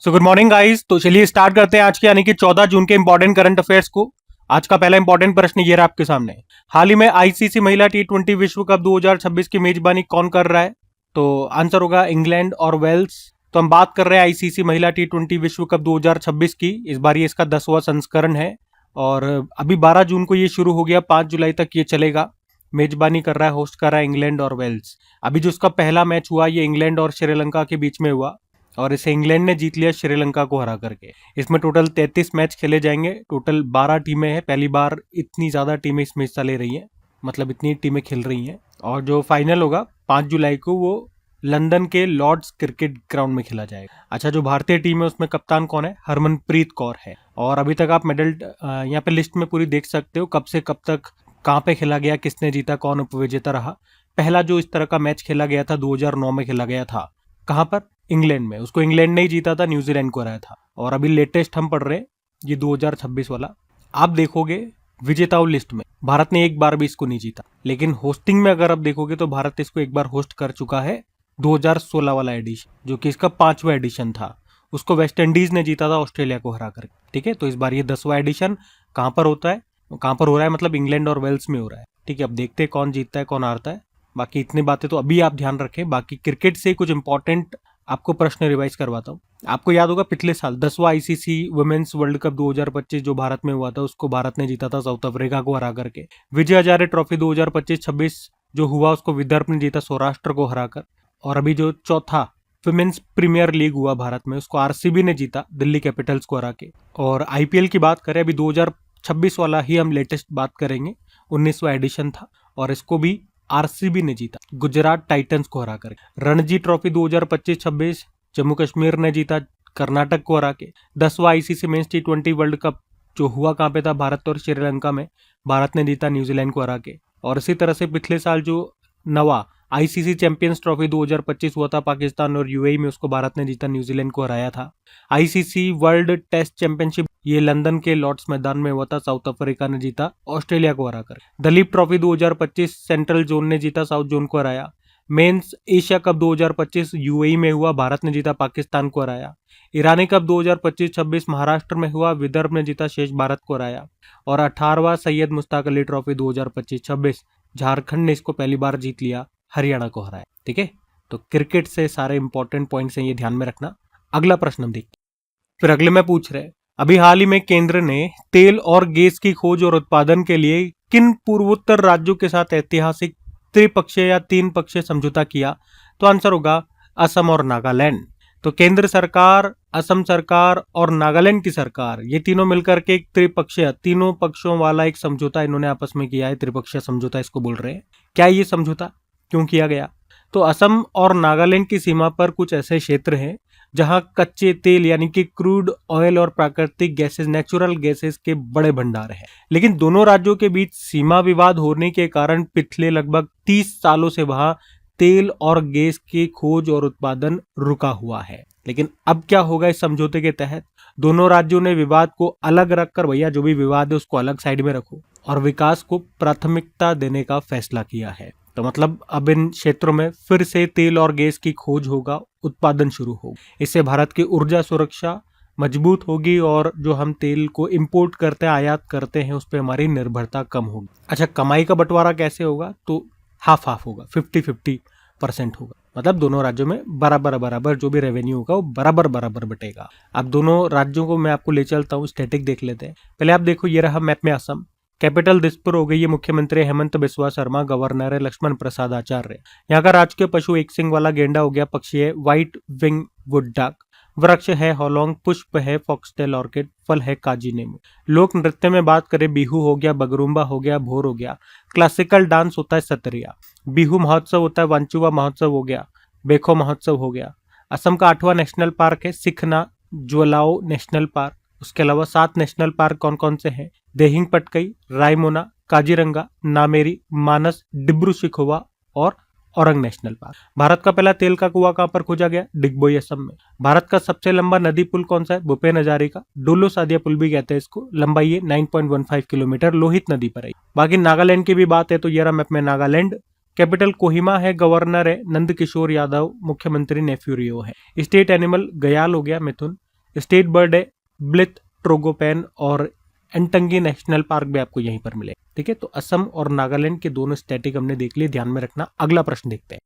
So good morning guys. तो चलिए start करते हैं आज के यानी कि 14 जून के इंपॉर्टेंट करंट अफेयर्स को। आज का पहला इंपॉर्टेंट प्रश्न ये रहा आपके सामने। हाल ही में आईसीसी महिला टी20 विश्व कप 2026 की मेजबानी कौन कर रहा है? तो आंसर होगा इंग्लैंड और वेल्स। तो हम बात कर रहे हैं आईसीसी महिला टी20 विश्व कप 2026 की। इस बार ये इसका 10वां संस्करण है और अभी 12 जून को ये शुरू हो गया, 5 जुलाई तक ये चलेगा। मेजबानी कर रहा है, होस्ट कर रहा है इंग्लैंड और वेल्स। अभी जो उसका पहला मैच हुआ ये इंग्लैंड और श्रीलंका के बीच में हुआ और इसे इंग्लैंड ने जीत लिया श्रीलंका को हरा करके। इसमें टोटल 33 मैच खेले जाएंगे, टोटल 12 टीमें हैं। पहली बार इतनी ज्यादा टीमें इसमें हिस्सा ले रही हैं, मतलब इतनी टीमें खेल रही हैं। और जो फाइनल होगा 5 जुलाई को वो लंदन के लॉर्ड्स क्रिकेट ग्राउंड में खेला जाएगा। अच्छा, जो भारतीय टीम है उसमें कप्तान कौन है? हरमनप्रीत कौर है। और अभी तक आप मेडल यहाँ पे लिस्ट में पूरी देख सकते हो, कब से कब तक कहाँ पे खेला गया, किसने जीता, कौन उपविजेता रहा। पहला जो इस तरह का मैच खेला गया था 2009 में खेला गया था। कहाँ पर? इंग्लैंड में। उसको इंग्लैंड ने ही जीता था, न्यूजीलैंड को हराया था। और अभी लेटेस्ट हम पढ़ रहे हैं ये 2026 वाला। आप देखोगे विजेताओं लिस्ट में भारत ने एक बार भी इसको नहीं जीता, लेकिन होस्टिंग में अगर आप देखोगे तो भारत इसको एक बार होस्ट कर चुका है, 2016 वाला एडिशन, जो कि इसका 5वां एडिशन था। उसको वेस्ट इंडीज ने जीता था ऑस्ट्रेलिया को हरा कर। ठीक है, तो इस बार ये 10वां एडिशन कहाँ पर होता है, कहाँ पर हो रहा है, मतलब इंग्लैंड और वेल्स में हो रहा है। ठीक है, अब देखते हैं कौन जीतता है कौन हारता है। बाकी इतनी बातें तो अभी आप ध्यान रखें। बाकी क्रिकेट से कुछ इंपॉर्टेंट आपको प्रश्न रिवाइज करवाता हूँ। आपको याद होगा पिछले साल 10वां आईसीसी वुमेन्स वर्ल्ड कप 2025 जो भारत में हुआ था, उसको भारत ने जीता था साउथ अफ्रीका को हरा करके। विजय हजारे ट्रॉफी 2025-26 जो हुआ उसको विदर्भ ने जीता सौराष्ट्र को हराकर। और अभी जो चौथा वुमेन्स प्रीमियर लीग हुआ भारत में, उसको आरसीबी ने जीता दिल्ली कैपिटल्स को हरा के। और आईपीएल की बात करें, अभी 2026 वाला ही हम लेटेस्ट बात करेंगे, 19वां एडिशन था और इसको भी आरसीबी ने जीता गुजरात टाइटंस को हरा कर। रणजी ट्रॉफी 2025-26 जम्मू कश्मीर ने जीता कर्नाटक को हरा के। 10वां आईसीसी मेंस टी20 वर्ल्ड कप जो हुआ कहाँ पे था? भारत और श्रीलंका में। भारत ने जीता न्यूजीलैंड को हरा के। और इसी तरह से पिछले साल जो 9वां आईसीसी चैंपियंस ट्रॉफी 2025 हुआ था पाकिस्तान और यूएई में, उसको भारत ने जीता न्यूजीलैंड को हराया था। आईसीसी वर्ल्ड टेस्ट चैंपियनशिप ये लंदन के लॉर्ड्स मैदान में हुआ था, साउथ अफ्रीका ने जीता ऑस्ट्रेलिया को हराकर। दलीप ट्रॉफी 2025 सेंट्रल जोन ने जीता साउथ जोन को हराया। मेंस एशिया कप 2025 यूएई में हुआ, भारत ने जीता पाकिस्तान को हराया। ईरानी कप 2025-26 महाराष्ट्र में हुआ, विदर्भ ने जीता शेष भारत को हराया। और 18वां सैयद मुश्ताक अली ट्रॉफी 2025-26 झारखंड ने इसको पहली बार जीत लिया, हरियाणा को हराया। ठीक है, तो क्रिकेट से सारे इंपॉर्टेंट पॉइंट्स हैं, ये ध्यान में रखना। अगला प्रश्न हम देखते हैं। फिर अगले में पूछ रहे हैं, अभी हाल ही में केंद्र ने तेल और गैस की खोज और उत्पादन के लिए किन पूर्वोत्तर राज्यों के साथ ऐतिहासिक त्रिपक्षीय या तीन पक्षीय समझौता किया? तो आंसर होगा असम और नागालैंड। तो केंद्र सरकार, असम सरकार और नागालैंड की सरकार, ये तीनों मिलकर के एक त्रिपक्षीय, तीनों पक्षों वाला एक समझौता इन्होंने आपस में किया है। त्रिपक्षीय समझौता इसको बोल रहे हैं। क्या ये समझौता क्यों किया गया? तो असम और नागालैंड की सीमा पर कुछ ऐसे क्षेत्र हैं जहां कच्चे तेल यानी कि क्रूड ऑयल और प्राकृतिक गैसेस, नेचुरल गैसेस के बड़े भंडार हैं। लेकिन दोनों राज्यों के बीच सीमा विवाद होने के कारण पिछले लगभग 30 सालों से वहां तेल और गैस की खोज और उत्पादन रुका हुआ है। लेकिन अब क्या होगा इस समझौते के तहत? दोनों राज्यों ने विवाद को अलग रखकर, भैया जो भी विवाद है उसको अलग साइड में रखो और विकास को प्राथमिकता देने का फैसला किया है। तो मतलब अब इन क्षेत्रों में फिर से तेल और गैस की खोज होगा, उत्पादन शुरू होगा। इससे भारत की ऊर्जा सुरक्षा मजबूत होगी और जो हम तेल को इंपोर्ट करते हैं, आयात करते हैं, उस पर हमारी निर्भरता कम होगी। अच्छा, कमाई का बंटवारा कैसे होगा? तो हाफ हाफ होगा, 50-50% होगा। मतलब दोनों राज्यों में बराबर बराबर जो भी रेवेन्यू होगा वो बराबर बराबर बटेगा। अब दोनों राज्यों को मैं आपको ले चलता हूँ, स्टैटिक देख लेते हैं। पहले आप देखो, ये रहा मैप में असम। कैपिटल दिसपुर हो गई है, मुख्यमंत्री हेमंत बिस्वा शर्मा, गवर्नर है लक्ष्मण प्रसाद आचार्य। यहाँ का राजकीय पशु एक सिंग वाला गेंडा हो गया, पक्षी है व्हाइट विंग वुड डक, वृक्ष है हॉलोंग, पुष्प है फॉक्सटेल ऑर्किड, फल है काजी नींबू। लोक नृत्य में बात करें, बिहू हो गया, बगरुम्बा हो गया, भोर हो गया। क्लासिकल डांस होता है सतरिया। बिहू महोत्सव होता है, वांचुवा महोत्सव हो गया, बेखो महोत्सव हो गया। असम का 8वां नेशनल पार्क है सिखना ज्वलाओ नेशनल पार्क। उसके अलावा 7 नेशनल पार्क कौन कौन से हैं? देहिंग पटकई, रायमोना, काजीरंगा, नामेरी, मानस, डिब्रू शिखोवा और औरंग नेशनल पार्क। भारत का पहला तेल का कुआं कहां पर खोजा गया? डिगबोई असम में। भारत का सबसे लंबा नदी पुल कौन सा है? भूपेन हजारिका, डोलो सादिया पुल भी कहते हैं इसको। लंबाई है 9.15 किलोमीटर, लोहित नदी पर है। बाकी नागालैंड की भी बात है तो ये रहा मैप में नागालैंड। कैपिटल कोहिमा है, गवर्नर है नंद किशोर यादव, मुख्यमंत्री नेफ्यू रियो है। स्टेट एनिमल गयाल हो गया, मिथुन। स्टेट बर्ड है ब्लिथ ट्रोगोपैन और एंटंगी नेशनल पार्क भी आपको यहीं पर मिले। ठीक है, तो असम और नागालैंड के दोनों स्टैटिक हमने देख लिए, ध्यान में रखना। अगला प्रश्न देखते हैं।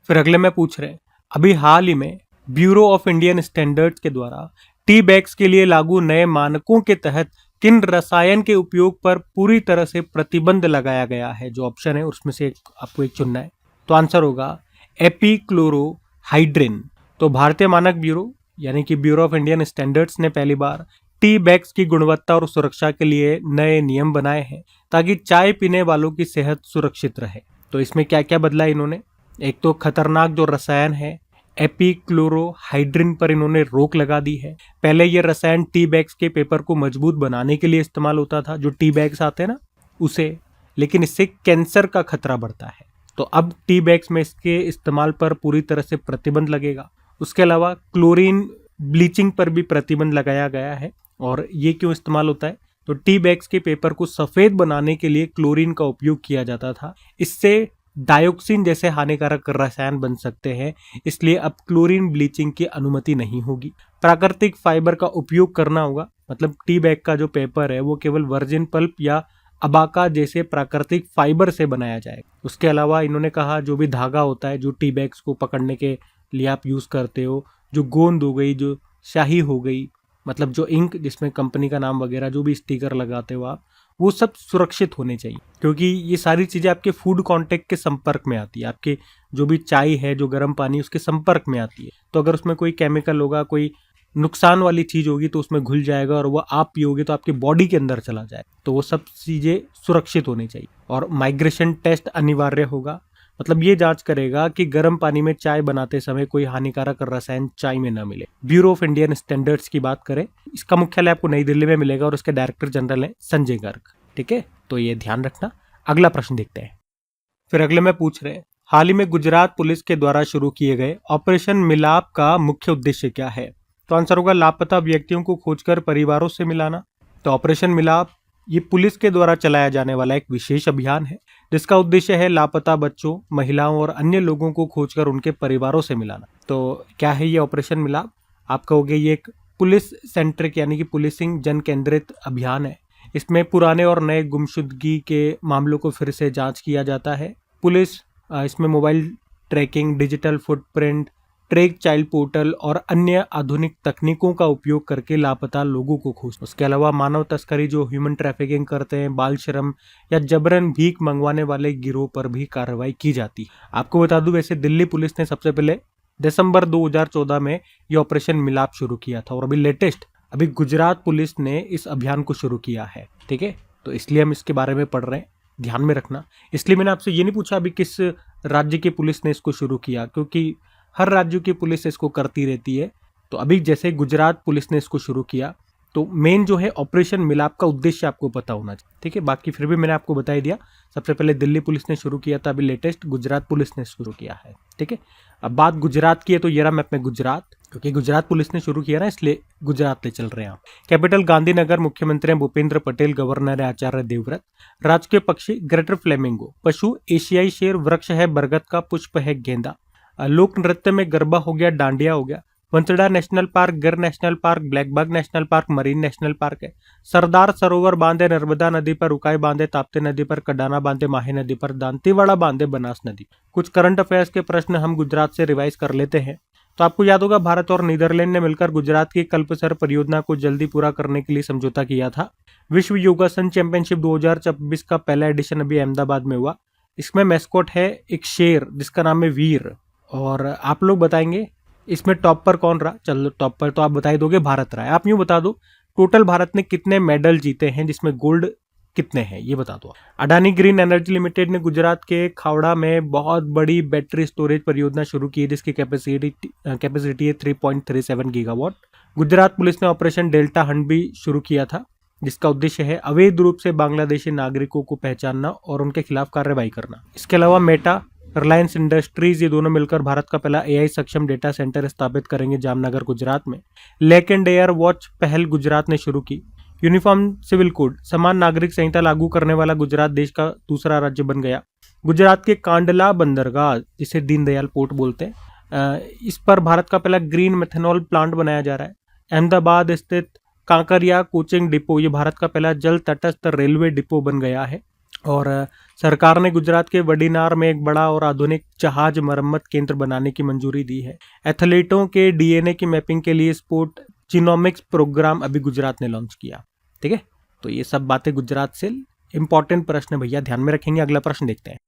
फिर अगले में पूछ रहे हैं, अभी हाल ही में ब्यूरो ऑफ इंडियन स्टैंडर्ड्स के द्वारा टी बैग्स के लिए लागू नए मानकों के तहत किन रसायन के उपयोग पर पूरी तरह से प्रतिबंध लगाया गया है? जो ऑप्शन है उसमें से आपको एक चुनना है। तो आंसर होगा एपीक्लोरोहाइड्रिन। तो भारतीय मानक ब्यूरो यानी कि ब्यूरो ऑफ इंडियन स्टैंडर्ड्स ने पहली बार टी बैग्स की गुणवत्ता और सुरक्षा के लिए नए नियम बनाए हैं ताकि चाय पीने वालों की सेहत सुरक्षित रहे। तो इसमें क्या क्या बदला इन्होंने? एक तो खतरनाक जो रसायन है एपीक्लोरोहाइड्रिन पर इन्होंने रोक लगा दी है। पहले ये रसायन टी बैग्स के पेपर को मजबूत बनाने के लिए इस्तेमाल होता था, जो टी बैग्स आते हैं ना उसे, लेकिन इससे कैंसर का खतरा बढ़ता है। तो अब टी बैग्स में इसके इस्तेमाल पर पूरी तरह से प्रतिबंध लगेगा। उसके अलावा क्लोरीन ब्लीचिंग पर भी प्रतिबंध लगाया गया है। और ये क्यों इस्तेमाल होता है? तो टी बैग्स के पेपर को सफेद बनाने के लिए क्लोरीन का उपयोग किया जाता था। इससे डायोक्सिन जैसे हानिकारक रसायन बन सकते हैं, इसलिए अब क्लोरीन ब्लीचिंग की अनुमति नहीं होगी। प्राकृतिक फाइबर का उपयोग करना होगा, मतलब टी बैग का जो पेपर है वो केवल वर्जिन पल्प या अबाका जैसे प्राकृतिक फाइबर से बनाया जाए। उसके अलावा इन्होंने कहा जो भी धागा होता है जो टी बैग्स को पकड़ने के लिए आप यूज करते हो, जो गोंद हो गई, जो स्याही हो गई, मतलब जो इंक जिसमें कंपनी का नाम वगैरह जो भी स्टिकर लगाते हो आप, वो सब सुरक्षित होने चाहिए, क्योंकि ये सारी चीज़ें आपके फूड कांटेक्ट के संपर्क में आती है। आपके जो भी चाय है, जो गर्म पानी, उसके संपर्क में आती है। तो अगर उसमें कोई केमिकल होगा, कोई नुकसान वाली चीज़ होगी तो उसमें घुल जाएगा और वो आप पियोगे तो आपकी बॉडी के अंदर चला जाए। तो वो सब चीज़ें सुरक्षित होनी चाहिए। और माइग्रेशन टेस्ट अनिवार्य होगा, मतलब ये जांच करेगा कि गर्म पानी में चाय बनाते समय कोई हानिकारक रसायन चाय में न मिले। ब्यूरो ऑफ इंडियन स्टैंडर्ड्स की बात करें, इसका मुख्यालय आपको नई दिल्ली में मिलेगा और उसके डायरेक्टर जनरल हैं संजय गर्ग। ठीक है, तो ये ध्यान रखना। अगला प्रश्न देखते हैं। फिर अगले में पूछ रहे हैं, हाल ही में गुजरात पुलिस के द्वारा शुरू किए गए ऑपरेशन मिलाप का मुख्य उद्देश्य क्या है? तो आंसर होगा लापता व्यक्तियों को खोजकर परिवारों से मिलाना। तो ऑपरेशन मिलाप ये पुलिस के द्वारा चलाया जाने वाला एक विशेष अभियान है जिसका उद्देश्य है लापता बच्चों, महिलाओं और अन्य लोगों को खोजकर उनके परिवारों से मिलाना। तो क्या है ये ऑपरेशन मिलाप? आप कहोगे ये एक पुलिस सेंट्रिक यानी कि पुलिसिंग जन केंद्रित अभियान है। इसमें पुराने और नए गुमशुदगी के मामलों को फिर से जांच किया जाता है। पुलिस इसमें mobile trekking, digital footprint, track child portal और अन्य आधुनिक तकनीकों का उपयोग करके लापता लोगों को खोज। उसके अलावा मानव तस्करी, जो ह्यूमन ट्रैफिकिंग करते हैं, बाल श्रम या जबरन भीख मंगवाने वाले गिरोह पर भी कार्रवाई की जाती है। आपको बता दूं, वैसे दिल्ली पुलिस ने सबसे पहले दिसंबर 2014 में ये ऑपरेशन मिलाप शुरू किया था और अभी गुजरात पुलिस ने इस अभियान को शुरू किया है। ठीक है, तो इसलिए हम इसके बारे में पढ़ रहे हैं, ध्यान में रखना। इसलिए मैंने आपसे ये नहीं पूछा अभी किस राज्य की पुलिस ने इसको शुरू किया, क्योंकि हर राज्य की पुलिस इसको करती रहती है। तो अभी जैसे गुजरात पुलिस ने इसको शुरू किया, तो मेन जो है ऑपरेशन मिलाप का उद्देश्य आपको पता होना चाहिए। ठीक है, बाकी फिर भी मैंने आपको बता ही दिया। सबसे पहले दिल्ली पुलिस ने शुरू किया था, अभी लेटेस्ट गुजरात पुलिस ने शुरू किया है। ठीक है, अब बात गुजरात की है तो ये रहा मैप में गुजरात, क्योंकि गुजरात पुलिस ने शुरू किया ना इसलिए गुजरात ले चल रहे हैं। कैपिटल गांधीनगर, मुख्यमंत्री भूपेंद्र पटेल, गवर्नर है आचार्य देवव्रत। राजकीय पक्षी ग्रेटर फ्लेमिंगो। पशु एशियाई शेर। वृक्ष है बरगद का। पुष्प है गेंदा। लोक नृत्य में गरबा हो गया, डांडिया हो गया। वंसड़ा नेशनल पार्क, गिर national park, blackbuck national park, marine national park है। सरदार सरोवर बांध है नर्मदा नदी पर, उकाई बांध है ताप्ती नदी पर, कडाना बांध है माही नदी पर, दांतीवाड़ा बांध है बनास नदी। कुछ करंट अफेयर्स के प्रश्न हम गुजरात से रिवाइज कर लेते हैं। तो आपको याद होगा भारत और नीदरलैंड ने मिलकर गुजरात की कल्पसर परियोजना को जल्दी पूरा करने के लिए समझौता किया था। विश्व योगासन चैंपियनशिप 2024 का पहला एडिशन अभी अहमदाबाद में हुआ। इसमें मैस्कॉट है एक शेर जिसका नाम है वीर। और आप लोग बताएंगे इसमें टॉप पर कौन रहा? चलो टॉप पर तो आप बता ही दोगे, भारत रहा है। आप यूं बता दो टोटल भारत ने कितने मेडल जीते हैं, जिसमें गोल्ड कितने हैं ये बता दो। अडानी ग्रीन एनर्जी लिमिटेड ने गुजरात के खावड़ा में बहुत बड़ी बैटरी स्टोरेज परियोजना शुरू की है जिसकी कैपेसिटी है 3.37 गीगावाट। गुजरात पुलिस ने ऑपरेशन डेल्टा हंट भी शुरू किया था जिसका उद्देश्य है अवैध रूप से बांग्लादेशी नागरिकों को पहचानना और उनके खिलाफ कार्रवाई करना। इसके अलावा मेटा, रिलायंस इंडस्ट्रीज, ये दोनों मिलकर भारत का पहला एआई सक्षम डेटा सेंटर स्थापित करेंगे जामनगर गुजरात में। लेक एंड एयर वॉच पहल गुजरात ने शुरू की। यूनिफॉर्म सिविल कोड, समान नागरिक संहिता लागू करने वाला गुजरात देश का दूसरा राज्य बन गया। गुजरात के कांडला बंदरगाह, जिसे दीनदयाल पोर्ट बोलते हैं, इस पर भारत का पहला ग्रीन मेथनॉल प्लांट बनाया जा रहा है। अहमदाबाद स्थित कांकरिया कोचिंग डिपो ये भारत का पहला जल तटस्थ रेलवे डिपो बन गया है। और सरकार ने गुजरात के वडीनार में एक बड़ा और आधुनिक जहाज मरम्मत केंद्र बनाने की मंजूरी दी है। एथलीटों के डीएनए की मैपिंग के लिए स्पोर्ट जीनोमिक्स प्रोग्राम अभी गुजरात ने लॉन्च किया। ठीक है, तो ये सब बातें गुजरात से इंपॉर्टेंट प्रश्न भैया ध्यान में रखेंगे। अगला प्रश्न देखते हैं।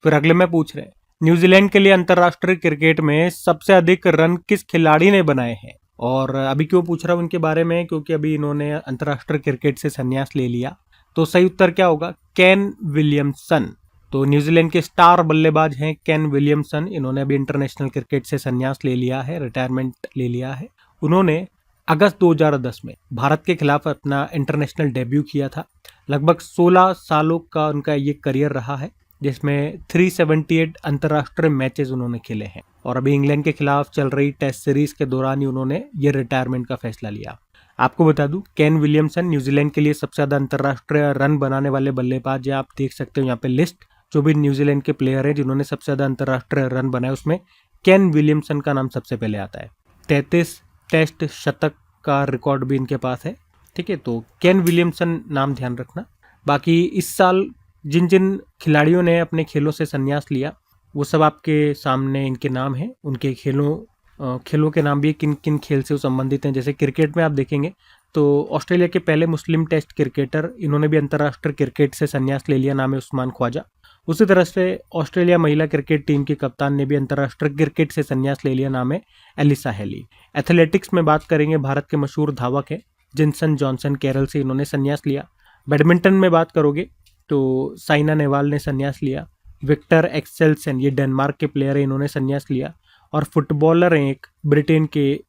फिर अगले में पूछ रहे हैं, न्यूजीलैंड के लिए अंतरराष्ट्रीय क्रिकेट में सबसे अधिक रन किस खिलाड़ी ने बनाए हैं? और अभी क्यों पूछ रहा हूं उनके बारे में, क्योंकि अभी इन्होंने अंतरराष्ट्रीय क्रिकेट से संन्यास ले लिया। तो सही उत्तर क्या होगा? Kane Williamson. तो न्यूजीलैंड के स्टार बल्लेबाज हैं केन विलियमसन। इन्होंने अभी इंटरनेशनल क्रिकेट से संन्यास ले लिया है, रिटायरमेंट ले लिया है। उन्होंने अगस्त 2010 में भारत के खिलाफ अपना इंटरनेशनल डेब्यू किया था। लगभग 16 सालों का उनका ये करियर रहा है, जिसमें 378 अंतर्राष्ट्रीय मैचेस उन्होंने खेले हैं। और अभी इंग्लैंड के खिलाफ चल रही टेस्ट सीरीज के दौरान ही उन्होंने ये रिटायरमेंट का फैसला लिया। आपको बता दूं, केन विलियमसन न्यूजीलैंड के लिए सबसे ज्यादा अंतर्राष्ट्रीय रन बनाने वाले बल्लेबाज है। आप देख सकते हो यहाँ पे लिस्ट, जो भी न्यूजीलैंड के प्लेयर हैं जिन्होंने सबसे ज्यादा अंतर्राष्ट्रीय रन बनाए, उसमें केन विलियमसन का नाम सबसे पहले आता है। 33 टेस्ट शतक का रिकॉर्ड भी इनके पास है। ठीक है, तो केन विलियमसन नाम ध्यान रखना। बाकी इस साल जिन जिन खिलाड़ियों ने अपने खेलों से संन्यास लिया वो सब आपके सामने इनके नाम हैं। उनके खेलों के नाम भी किन किन खेल से संबंधित हैं। जैसे क्रिकेट में आप देखेंगे तो ऑस्ट्रेलिया के पहले मुस्लिम टेस्ट क्रिकेटर, इन्होंने भी अंतर्राष्ट्रीय क्रिकेट से संन्यास ले लिया, नाम है उस्मान ख्वाजा। उसी तरह से ऑस्ट्रेलिया महिला क्रिकेट टीम के कप्तान ने भी अंतर्राष्ट्रीय क्रिकेट से संन्यास ले लिया, नाम है एलिसा हेली। एथलेटिक्स में बात करेंगे, भारत के मशहूर धावक है जिनसन जॉनसन, केरल से इन्होंने संन्यास लिया। बैडमिंटन में बात करोगे तो साइना नेहवाल ने संन्यास लिया। विक्टर एक्सेलसन, ये डेनमार्क के प्लेयर है, इन्होंने संन्यास लिया। और फुटबॉलर हैं एक ब्रिटेन के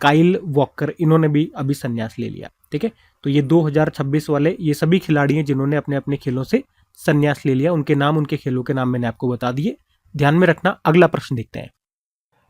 काइल वॉकर, इन्होंने भी अभी संन्यास ले लिया। ठीक है, तो ये 2026 वाले ये सभी खिलाड़ी हैं जिन्होंने अपने अपने खेलों से संन्यास ले लिया। उनके नाम, उनके खेलों के नाम मैंने आपको बता दिए, ध्यान में रखना। अगला प्रश्न देखते हैं।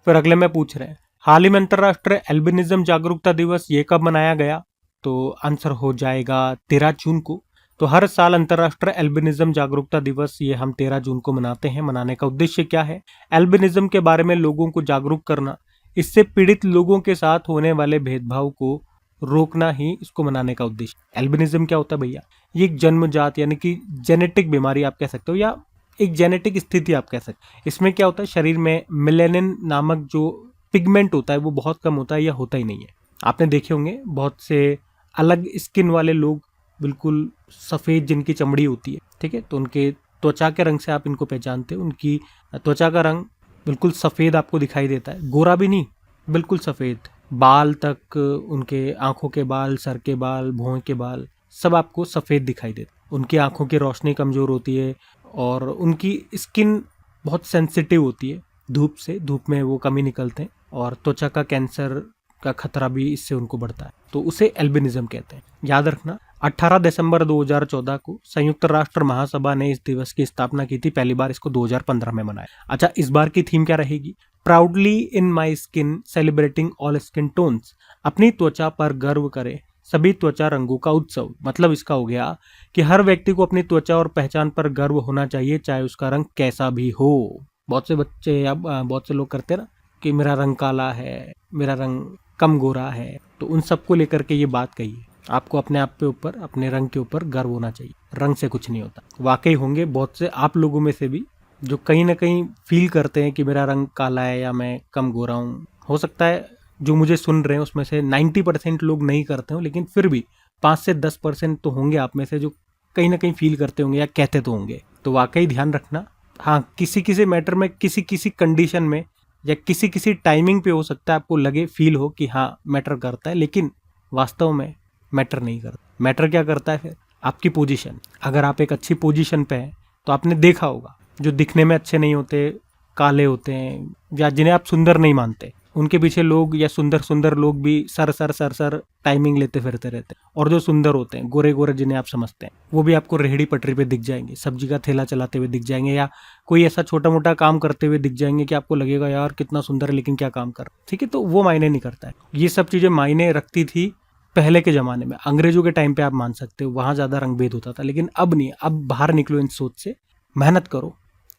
फिर अगले में पूछ रहे हैं, हाल ही में अंतर्राष्ट्रीय एल्बिनिज्म जागरूकता दिवस ये कब मनाया गया? तो आंसर हो जाएगा 13 जून को। तो हर साल अंतर्राष्ट्रीय एल्बिनिज्म जागरूकता दिवस ये हम 13 जून को मनाते हैं। मनाने का उद्देश्य क्या है? एल्बिनिज्म के बारे में लोगों को जागरूक करना, इससे पीड़ित लोगों के साथ होने वाले भेदभाव को रोकना ही इसको मनाने का उद्देश्य। एल्बिनिज्म क्या होता है भैया? ये एक जन्मजात यानी कि जेनेटिक बीमारी आप कह सकते हो, या एक जेनेटिक स्थिति आप कह सकते हो। इसमें क्या होता है, शरीर में मेलेनिन नामक जो पिगमेंट होता है वो बहुत कम होता है या होता ही नहीं है। आपने देखे होंगे बहुत से अलग स्किन वाले लोग, बिल्कुल सफ़ेद जिनकी चमड़ी होती है, ठीक है, तो उनके त्वचा के रंग से आप इनको पहचानते हो। उनकी त्वचा का रंग बिल्कुल सफ़ेद आपको दिखाई देता है, गोरा भी नहीं, बिल्कुल सफ़ेद। बाल तक, उनके आँखों के बाल, सर के बाल, भौं के बाल, सब आपको सफ़ेद दिखाई देता। उनकी आँखों की रोशनी कमज़ोर होती है और उनकी स्किन बहुत सेंसिटिव होती है धूप से, धूप में वो कम ही निकलते हैं और त्वचा का कैंसर का खतरा भी इससे उनको बढ़ता है, तो उसे एल्बिनिज्म कहते हैं। याद रखना, 18 दिसंबर 2014 को संयुक्त राष्ट्र महासभा ने इस दिवस की स्थापना की थी। पहली बार इसको 2015 में मनाया। अच्छा, इस बार की थीम क्या रहेगी? Proudly in my skin celebrating all skin tones. अपनी त्वचा पर गर्व करे, सभी त्वचा रंगों का उत्सव। मतलब इसका हो गया कि हर व्यक्ति को अपनी त्वचा और पहचान पर गर्व होना चाहिए, चाहे उसका रंग कैसा भी हो। बहुत से बच्चे या बहुत से लोग करते हैं ना कि मेरा रंग काला है, मेरा रंग कम गोरा है, तो उन सबको लेकर के ये बात कही है। आपको अपने आप पे ऊपर, अपने रंग के ऊपर गर्व होना चाहिए, रंग से कुछ नहीं होता। वाकई होंगे बहुत से आप लोगों में से भी जो कहीं ना कहीं फील करते हैं कि मेरा रंग काला है या मैं कम गोरा हूँ। हो सकता है जो मुझे सुन रहे हैं उसमें से 90% लोग नहीं करते हो, लेकिन फिर भी 5 से 10% तो होंगे आप में से जो कहीं ना कहीं फील करते होंगे या कहते तो होंगे। तो वाकई ध्यान रखना। हाँ, किसी किसी मैटर में, किसी किसी कंडीशन में या किसी किसी टाइमिंग पे हो सकता है आपको लगे, फील हो कि हाँ मैटर करता है, लेकिन वास्तव में मैटर नहीं करता। मैटर क्या करता है फिर? आपकी पोजीशन। अगर आप एक अच्छी पोजीशन पे हैं तो आपने देखा होगा जो दिखने में अच्छे नहीं होते, काले होते हैं या जिन्हें आप सुंदर नहीं मानते, उनके पीछे लोग या सुंदर सुंदर लोग भी सर टाइमिंग लेते फिरते रहते हैं। और जो सुंदर होते हैं, गोरे गोरे जिन्हें आप समझते हैं, वो भी आपको रेहड़ी पटरी पे दिख जाएंगे, सब्जी का ठेला चलाते हुए दिख जाएंगे, या कोई ऐसा छोटा मोटा काम करते हुए दिख जाएंगे कि आपको लगेगा यार कितना सुंदर है लेकिन क्या काम कर। ठीक है, तो वो मायने नहीं करता है। ये सब चीज़ें मायने रखती थी पहले के ज़माने में, अंग्रेजों के टाइम पे आप मान सकते हो, वहाँ ज़्यादा रंगभेद होता था, लेकिन अब नहीं। अब बाहर निकलो इन सोच से, मेहनत करो,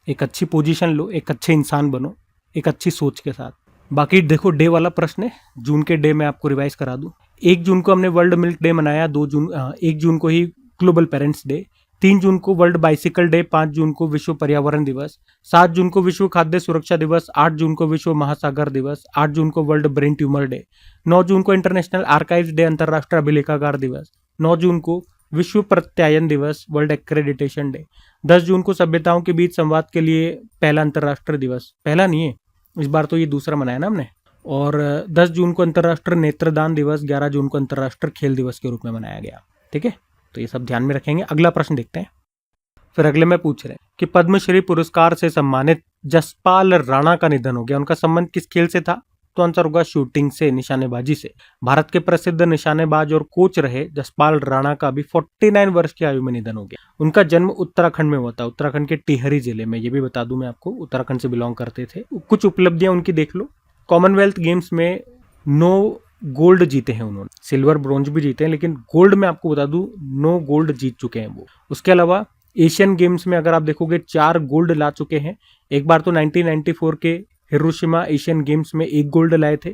एक अच्छी पोजीशन लो, एक अच्छे इंसान बनो, एक अच्छी सोच के साथ। बाकी देखो डे वाला प्रश्न है, जून के डे मैं आपको रिवाइज करा दूं। 1 जून को हमने वर्ल्ड मिल्क डे मनाया, 1 जून को ही ग्लोबल पेरेंट्स डे, 3 जून को वर्ल्ड बाइसिकल डे, 5 जून को विश्व पर्यावरण दिवस, 7 जून को विश्व खाद्य सुरक्षा दिवस, 8 जून को विश्व महासागर दिवस, 8 जून को वर्ल्ड ब्रेन ट्यूमर डे, 9 जून को इंटरनेशनल आर्काइव्स डे अंतर्राष्ट्रीय अभिलेखागार दिवस, 9 जून को विश्व प्रत्यायन दिवस वर्ल्ड एक्रेडिटेशन डे, 10 जून को सभ्यताओं के बीच संवाद के लिए पहला अंतर्राष्ट्रीय दिवस, पहला नहीं है इस बार तो ये दूसरा मनाया ना हमने, और 10 जून को अंतर्राष्ट्रीय नेत्रदान दिवस, 11 जून को अंतर्राष्ट्रीय खेल दिवस के रूप में मनाया गया। ठीक है, तो ये सब ध्यान में रखेंगे। अगला प्रश्न देखते हैं। फिर अगले में पूछ रहे हैं कि पद्मश्री पुरस्कार से सम्मानित जसपाल राणा का निधन हो गया, उनका संबंध किस खेल से था? तो आंसर होगा शूटिंग से, निशानेबाजी से। भारत के प्रसिद्ध निशानेबाज और कोच रहे जसपाल राणा का अभी 49 वर्ष की आयु में निधन हो गया। उनका जन्म उत्तराखंड में हुआ था, उत्तराखंड के टिहरी जिले में। ये भी बता दूं मैं आपको, उत्तराखंड से बिलोंग करते थे। कुछ उपलब्धियां उनकी देख लो। कॉमनवेल्थ गेम्स में 9 गोल्ड जीते हैं उन्होंने, सिल्वर ब्रॉन्ज भी जीते हैं, लेकिन गोल्ड में आपको बता दूं 9 गोल्ड जीत चुके हैं वो। उसके अलावा एशियन गेम्स में अगर आप देखोगे 4 गोल्ड ला चुके हैं। एक बार तो 1994 के हिरोशिमा एशियन गेम्स में 1 गोल्ड लाए थे,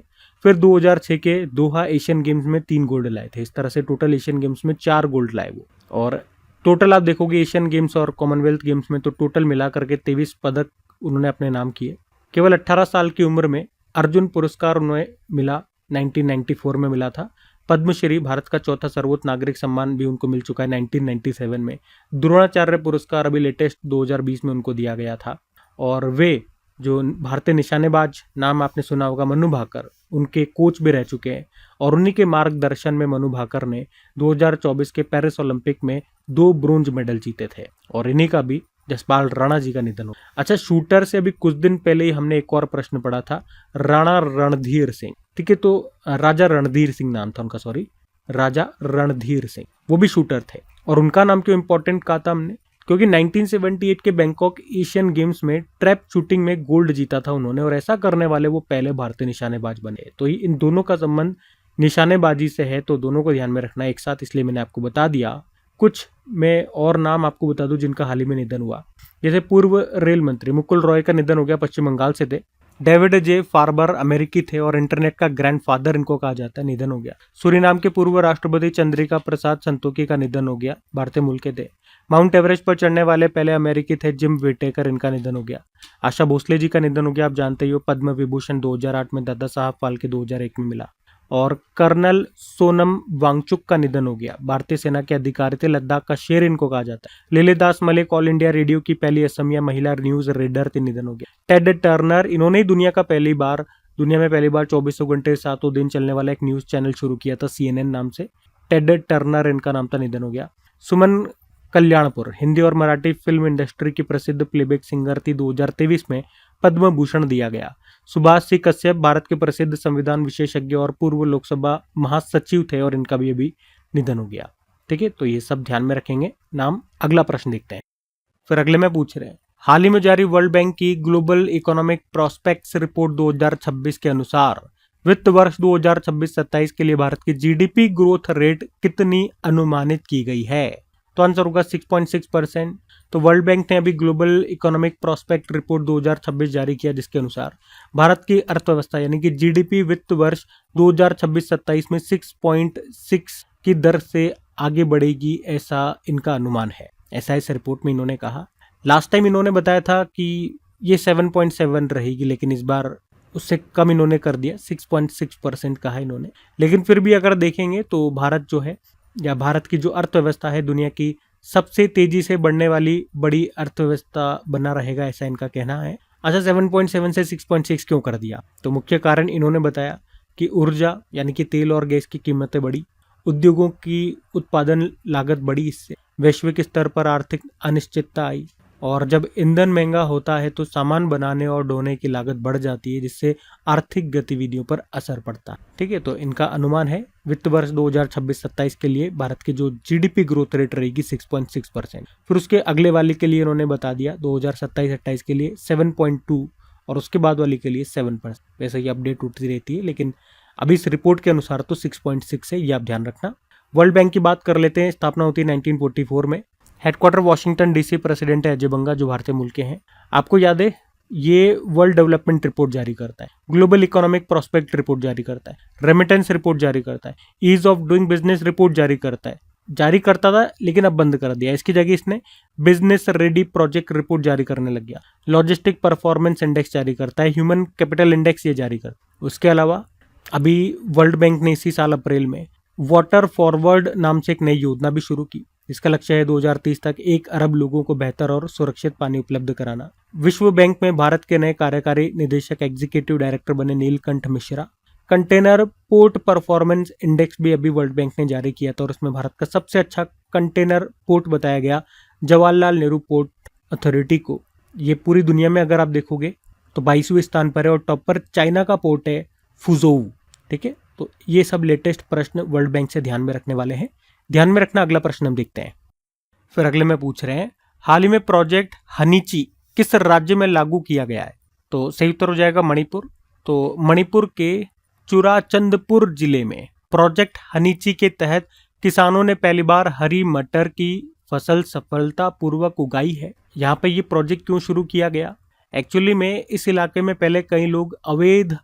फिर 2006 के दोहा एशियन गेम्स में 3 गोल्ड लाए थे। इस तरह से टोटल एशियन गेम्स में 4 गोल्ड लाए वो। और टोटल आप देखोगे एशियन गेम्स और कॉमनवेल्थ गेम्स में तो टोटल मिलाकर के 23 पदक उन्होंने अपने नाम किए। केवल 18 साल की उम्र में अर्जुन पुरस्कार उन्हें मिला, 1994 में मिला था। पद्मश्री भारत का चौथा सर्वोच्च नागरिक सम्मान भी उनको मिल चुका है 1997 में। द्रोणाचार्य पुरस्कार अभी लेटेस्ट 2020 में उनको दिया गया था। और वे जो भारतीय निशानेबाज, नाम आपने सुना होगा मनु भाकर, उनके कोच भी रह चुके हैं। और उन्हीं के मार्गदर्शन में मनु भाकर ने 2024 के पेरिस ओलंपिक में 2 ब्रोंज मेडल जीते थे। और इन्हीं का भी जसपाल राणा जी का निधन हो। अच्छा, शूटर से अभी कुछ दिन पहले ही हमने एक और प्रश्न पढ़ा था, राणा रणधीर सिंह। ठीक है, तो राजा रणधीर सिंह नाम था उनका, सॉरी, राजा रणधीर सिंह, वो भी शूटर थे। और उनका नाम क्यों इंपॉर्टेंट कहा था हमने? क्योंकि 1978 के बैंकॉक एशियन गेम्स में ट्रैप शूटिंग में गोल्ड जीता था उन्होंने, और ऐसा करने वाले वो पहले भारतीय निशानेबाज बने। तो इन दोनों का संबंध निशानेबाजी से है, तो दोनों को ध्यान में रखना एक साथ, इसलिए मैंने आपको बता दिया। कुछ मैं और नाम आपको बता दूं जिनका हाल ही में निधन हुआ। जैसे पूर्व रेल मंत्री मुकुल रॉय का निधन हो गया, पश्चिम बंगाल से थे। डेविड जे फार्बर अमेरिकी थे और इंटरनेट का ग्रैंडफादर इनको कहा जाता है, निधन हो गया। सूरीनाम के पूर्व राष्ट्रपति चंद्रिका प्रसाद संतोखी का निधन हो गया, भारतीय मूल के थे। माउंट एवरेस्ट पर चढ़ने वाले पहले अमेरिकी थे जिम विटेकर, इनका निधन हो गया। आशा भोसले जी का निधन हो गया, आप जानते ही हो, पद्म विभूषण 2008 में, दादा साहब फाल्के 2001 में मिला। और कर्नल सोनम वांगचुक का निधन हो गया, भारतीय सेना के अधिकारी थे, लद्दाख का शेर इनको कहा जाता है। लिलीदास मलिक ऑल इंडिया रेडियो की पहली असमिया महिला न्यूज रीडर थे, निधन हो गया। टेड टर्नर, इन्होंने ही दुनिया में पहली बार 24 घंटे 7 दिन चलने वाला एक न्यूज चैनल शुरू किया था, CNN नाम से। टेड टर्नर इनका नाम था, निधन हो गया। सुमन कल्याणपुर, हिंदी और मराठी फिल्म इंडस्ट्री की प्रसिद्ध प्लेबैक सिंगर थी, 2023 में पद्म भूषण दिया गया। सुभाष सिंह कश्यप भारत के प्रसिद्ध संविधान विशेषज्ञ और पूर्व लोकसभा महासचिव थे, और इनका भी अभी निधन हो गया। ठीक है, तो ये सब ध्यान में रखेंगे नाम। अगला प्रश्न देखते हैं। फिर अगले में पूछ रहे हैं, हाल ही में जारी वर्ल्ड बैंक की ग्लोबल इकोनॉमिक प्रोस्पेक्ट्स रिपोर्ट 2026 के अनुसार वित्त वर्ष 2026-27 के लिए भारत की GDP ग्रोथ रेट कितनी अनुमानित की गई है? तो आंसर होगा 6.6%। तो वर्ल्ड बैंक ने अभी ग्लोबल इकोनॉमिक प्रोस्पेक्ट रिपोर्ट 2026 जारी किया, जिसके अनुसार भारत की अर्थव्यवस्था यानी कि GDP वित्त वर्ष 2026-27 में 6.6 की दर से आगे बढ़ेगी, ऐसा इनका अनुमान है। ऐसा इस रिपोर्ट में इन्होंने कहा। लास्ट टाइम इन्होंने बताया था कि ये 7.7 रहेगी, लेकिन इस बार उससे कम इन्होंने कर दिया, 6.6% कहा इन्होंने। लेकिन फिर भी अगर देखेंगे तो भारत जो है, या भारत की जो अर्थव्यवस्था है, दुनिया की सबसे तेजी से बढ़ने वाली बड़ी अर्थव्यवस्था बना रहेगा, ऐसा इनका कहना है। अच्छा, 7.7 से 6.6 क्यों कर दिया? तो मुख्य कारण इन्होंने बताया कि ऊर्जा यानी कि तेल और गैस की कीमतें बढ़ी, उद्योगों की उत्पादन लागत बढ़ी, इससे वैश्विक स्तर पर आर्थिक अनिश्चितता आई, और जब ईंधन महंगा होता है तो सामान बनाने और ढोने की लागत बढ़ जाती है, जिससे आर्थिक गतिविधियों पर असर पड़ता है। ठीक है, तो इनका अनुमान है वित्त वर्ष 2026-27 के लिए भारत की जो GDP ग्रोथ रेट रहेगी 6.6%। फिर उसके अगले वाले के लिए इन्होंने बता दिया 2027-28 के लिए 7.2, और उसके बाद वाली के लिए 7%। वैसे ये अपडेट उठती रहती है, लेकिन अभी इस रिपोर्ट के अनुसार तो 6.6 है, ये आप ध्यान रखना। वर्ल्ड बैंक की बात कर लेते हैं। स्थापना होती है 1944 में। हेडक्वार्टर वाशिंगटन DC, प्रेसिडेंट है अजय बंगा, जो भारतीय मूल के हैं। आपको याद है ये वर्ल्ड डेवलपमेंट रिपोर्ट जारी करता है, ग्लोबल इकोनॉमिक प्रोस्पेक्ट रिपोर्ट जारी करता है, रेमिटेंस रिपोर्ट जारी करता है, ease of doing business report जारी करता है। जारी करता था लेकिन अब बंद कर दिया, इसकी जगह इसने बिजनेस रेडी प्रोजेक्ट रिपोर्ट जारी करने लग गया। लॉजिस्टिक परफॉर्मेंस इंडेक्स जारी करता है, ह्यूमन कैपिटल इंडेक्स ये जारी करता है। उसके अलावा अभी वर्ल्ड बैंक ने इसी साल अप्रैल में वाटर फॉरवर्ड नाम से एक नई योजना भी शुरू की। इसका लक्ष्य है 2030 तक 1 अरब लोगों को बेहतर और सुरक्षित पानी उपलब्ध कराना। विश्व बैंक में भारत के नए कार्यकारी निदेशक एग्जीक्यूटिव डायरेक्टर बने Neelkanth Mishra. Container port performance index भी अभी वर्ल्ड बैंक ने जारी किया था और उसमें भारत का सबसे अच्छा कंटेनर पोर्ट बताया गया जवाहरलाल नेहरू पोर्ट अथॉरिटी को। ये पूरी दुनिया में अगर आप देखोगे तो 22वें स्थान पर है और टॉप पर चाइना का पोर्ट है फुजोऊ। ठीक है, तो ये सब लेटेस्ट प्रश्न वर्ल्ड बैंक से ध्यान में रखने वाले हैं। ध्यान में रखना। अगला प्रश्न हम देखते हैं। फिर अगले में पूछ रहे हैं, हाल ही में प्रोजेक्ट हनीची किस राज्य में लागू किया गया है? तो सही उत्तर हो जाएगा मणिपुर। तो मणिपुर के चुराचंदपुर जिले में प्रोजेक्ट हनीची के तहत किसानों ने पहली बार हरी मटर की फसल सफलतापूर्वक उगाई है। यहाँ पे ये प्रोजेक्ट क्यों शुरू किया गया? एक्चुअली में इस इलाके में पहले कई लोग अवैध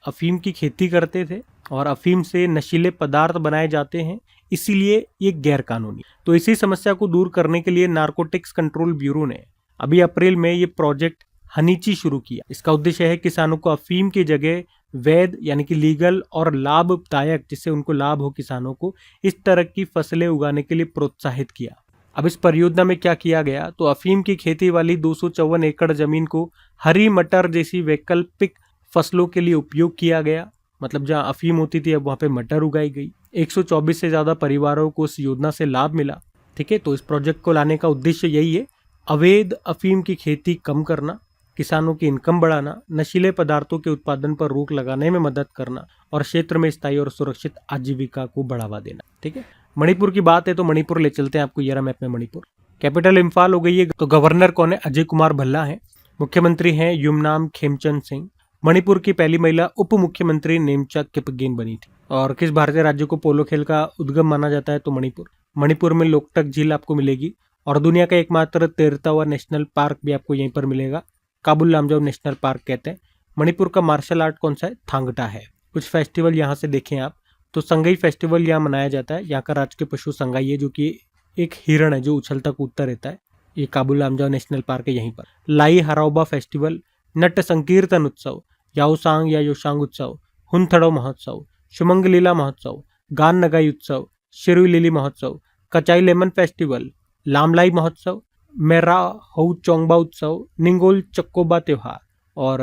अफीम की खेती करते थे और अफीम से नशीले पदार्थ बनाए जाते हैं, इसीलिए ये गैर कानूनी। तो इसी समस्या को दूर करने के लिए नारकोटिक्स कंट्रोल ब्यूरो ने अभी अप्रैल में ये प्रोजेक्ट हनीची शुरू किया। इसका उद्देश्य है किसानों को अफीम की जगह वैध यानी कि लीगल और लाभदायक, जिससे उनको लाभ हो किसानों को, इस तरह की फसलें उगाने के लिए प्रोत्साहित किया। अब इस परियोजना में क्या किया गया? तो अफीम की खेती वाली 254 एकड़ जमीन को हरी मटर जैसी वैकल्पिक फसलों के लिए उपयोग किया गया। मतलब जहां अफीम होती थी अब वहां पे मटर उगाई गई। 124 से ज्यादा परिवारों को इस योजना से लाभ मिला। ठीक है, तो इस प्रोजेक्ट को लाने का उद्देश्य यही है, अवैध अफीम की खेती कम करना, किसानों की इनकम बढ़ाना, नशीले पदार्थों के उत्पादन पर रोक लगाने में मदद करना और क्षेत्र में स्थायी और सुरक्षित आजीविका को बढ़ावा देना। ठीक है, मणिपुर की बात है तो मणिपुर ले चलते हैं आपको। ये मैप में मणिपुर कैपिटल इम्फाल हो गई है। तो गवर्नर कौन है? अजय कुमार भल्ला है। मुख्यमंत्री हैं युमनाम खेमचंद सिंह। मणिपुर की पहली महिला उप मुख्यमंत्री नेमचा किपगेन बनी थी। और किस भारतीय राज्य को पोलो खेल का उद्गम माना जाता है? तो मणिपुर। मणिपुर में लोकटक झील आपको मिलेगी और दुनिया का एकमात्र तैरता नेशनल पार्क भी आपको यहीं पर मिलेगा, काबुल लामजाओ नेशनल पार्क कहते हैं। मणिपुर का मार्शल आर्ट कौन सा है? थांगटा है। कुछ फेस्टिवल यहाँ से देखें आप, तो संगई फेस्टिवल यहाँ मनाया जाता है। यहाँ का राष्ट्रीय पशु संगाई है, जो कि एक हिरण है जो उछलता कूदता रहता है। ये काबुल लामजाओ नेशनल पार्क है यहीं पर। लाई हराओबा फेस्टिवल, नट संकीर्तन उत्सव, याओसांग या योशांग उत्सव, हुनथड़ो महोत्सव, शुमंग लीला महोत्सव, गान नगाई उत्सव, शिरुई लिली महोत्सव, कचाई लेमन फेस्टिवल, लामलाई महोत्सव, मेरा हऊ चोंगबा उत्सव, निंगोल चक्कोबा त्योहार और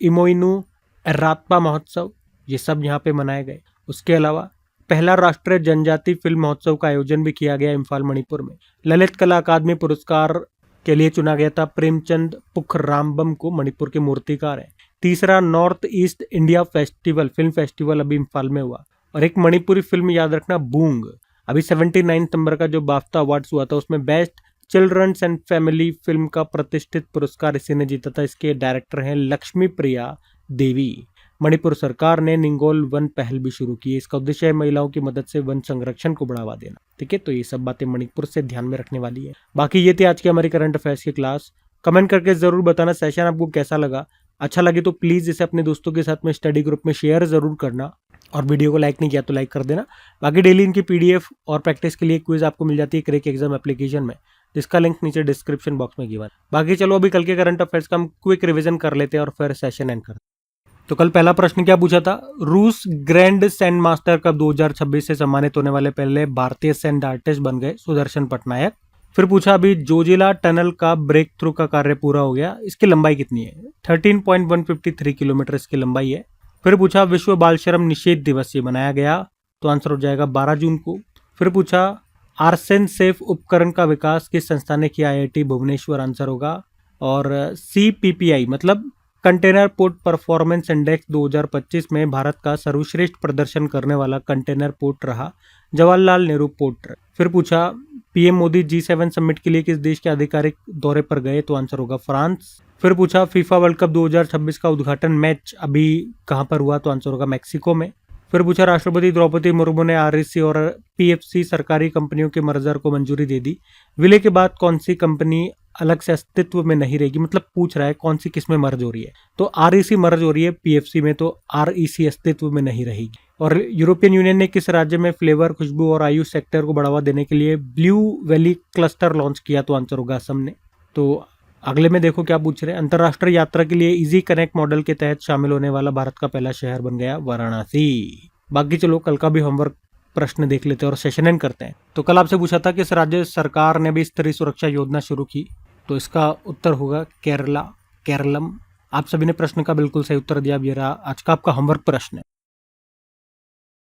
इमोइनू एरात्पा महोत्सव, ये सब यहाँ पे मनाए गए। उसके अलावा पहला राष्ट्रीय जनजाति फिल्म महोत्सव का आयोजन भी किया गया इम्फाल मणिपुर में। ललित कला अकादमी पुरस्कार के लिए चुना गया था प्रेमचंद पुखरामबम को, मणिपुर के मूर्तिकार है। तीसरा north east India festival, film festival अभी इम्फाल में हुआ। और एक मणिपुरी फिल्म याद रखना, बूंग। अभी 79 नंबर का जो बाफ्ता अवार्ड्स हुआ था उसमें best children's and family film का प्रतिष्ठित पुरस्कार इसी ने जीता था। इसके डायरेक्टर हैं लक्ष्मी प्रिया देवी। मणिपुर सरकार ने निंगोल वन पहल भी शुरू की है। इसका उद्देश्य है महिलाओं की मदद से वन संरक्षण को बढ़ावा देना। ठीक है, तो ये सब बातें मणिपुर से ध्यान में रखने वाली है। बाकी ये थी आज की हमारी करंट अफेयर्स की क्लास। कमेंट करके जरूर बताना सेशन आपको कैसा लगा। अच्छा लगे तो प्लीज इसे अपने दोस्तों के साथ में स्टडी ग्रुप में शेयर जरूर करना और वीडियो को लाइक नहीं किया तो लाइक कर देना। बाकी डेली इनकी पीडीएफ और प्रैक्टिस के लिए क्विज आपको मिल जाती है क्रैक एग्जाम एप्लीकेशन में, जिसका लिंक नीचे डिस्क्रिप्शन बॉक्स में गिवन। बाकी चलो अभी कल के करंट अफेयर्स का हम क्विक रिवीजन कर लेते हैं और फिर सेशन एंड करते हैं। तो कल पहला प्रश्न क्या पूछा था? रूस ग्रैंड सैंड मास्टर कब 2026 से सम्मानित होने वाले पहले भारतीय सैंड आर्टिस्ट बन गए? सुदर्शन पटनायक। फिर पूछा अभी जोजिला टनल का ब्रेक थ्रू का कार्य पूरा हो गया, इसकी लंबाई कितनी है? 13.153 किलोमीटर इसकी लंबाई है। फिर पूछा विश्व बाल श्रम निषेध दिवस ये मनाया गया, तो आंसर हो जाएगा 12 जून को। फिर पूछा आर्सेन सेफ उपकरण का विकास किस संस्था ने किया? IIT भुवनेश्वर आंसर होगा। और CPPI मतलब कंटेनर पोर्ट परफॉर्मेंस इंडेक्स 2025 में भारत का सर्वश्रेष्ठ प्रदर्शन करने वाला कंटेनर पोर्ट रहा जवाहरलाल नेहरू पोर्ट। फिर पूछा PM मोदी G7 समिट के लिए किस देश के आधिकारिक दौरे पर गए? तो आंसर होगा फ्रांस। फिर पूछा फीफा वर्ल्ड कप 2026 का उद्घाटन मैच अभी कहां पर हुआ? तो आंसर होगा मैक्सिको में। फिर पूछा राष्ट्रपति द्रौपदी मुर्मू ने REC और PFC सरकारी कंपनियों के मर्जर को मंजूरी दे दी। विलय के बाद कौन सी कंपनी अलग से अस्तित्व में नहीं रहेगी, मतलब पूछ रहा है कौन सी किस में मर्ज हो रही है। तो आरईसी मर्ज हो रही है पीएफसी में, तो आरईसी अस्तित्व में नहीं रहेगी। और यूरोपियन यूनियन ने किस राज्य में फ्लेवर, खुशबू और आयुष सेक्टर को बढ़ावा देने के लिए ब्लू वैली क्लस्टर लॉन्च किया? तो आंसर होगा असम ने। तो अगले में देखो क्या पूछ रहे हैं। अंतरराष्ट्रीय यात्रा के लिए इजी कनेक्ट मॉडल के तहत शामिल होने वाला भारत का पहला शहर बन गया वाराणसी। बाकी चलो कल का भी होमवर्क प्रश्न देख लेते हैं और सेशन एंड करते हैं। तो कल आपसे पूछा था कि इस राज्य सरकार ने भी स्तरीय सुरक्षा योजना शुरू की, तो इसका उत्तर होगा केरला, केरलम। आप सभी ने प्रश्न का बिल्कुल सही उत्तर दिया। अब ये रहा आज का आपका होमवर्क प्रश्न।